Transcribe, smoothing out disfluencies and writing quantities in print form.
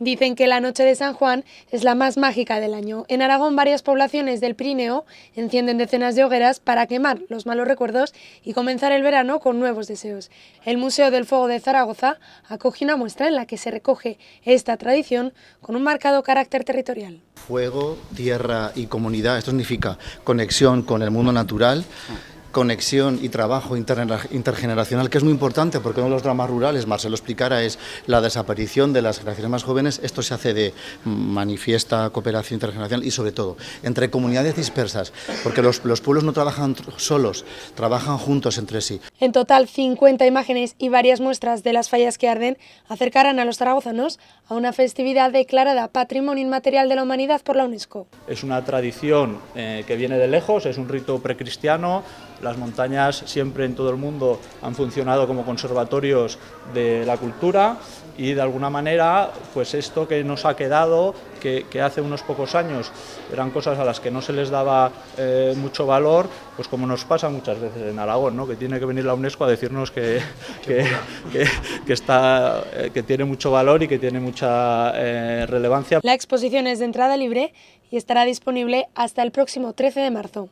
Dicen que la noche de San Juan es la más mágica del año. En Aragón, varias poblaciones del Pirineo encienden decenas de hogueras para quemar los malos recuerdos y comenzar el verano con nuevos deseos. El Museo del Fuego de Zaragoza acoge una muestra en la que se recoge esta tradición con un marcado carácter territorial. Fuego, tierra y comunidad, esto significa conexión con el mundo natural, conexión y trabajo intergeneracional, que es muy importante porque uno de los dramas rurales, Marcelo explicara, es la desaparición de las generaciones más jóvenes. Esto se hace de manifiesta cooperación intergeneracional y sobre todo entre comunidades dispersas, porque los pueblos no trabajan solos, trabajan juntos entre sí. En total, 50 imágenes y varias muestras de las fallas que arden acercarán a los zaragozanos a una festividad declarada Patrimonio Inmaterial de la Humanidad por la UNESCO. Es una tradición que viene de lejos, es un rito precristiano. Las montañas siempre en todo el mundo han funcionado como conservatorios de la cultura y de alguna manera pues esto que nos ha quedado, que hace unos pocos años eran cosas a las que no se les daba mucho valor, pues como nos pasa muchas veces en Aragón, ¿no? Que tiene que venir la UNESCO a decirnos que tiene mucho valor y que tiene mucha relevancia. La exposición es de entrada libre y estará disponible hasta el próximo 13 de marzo.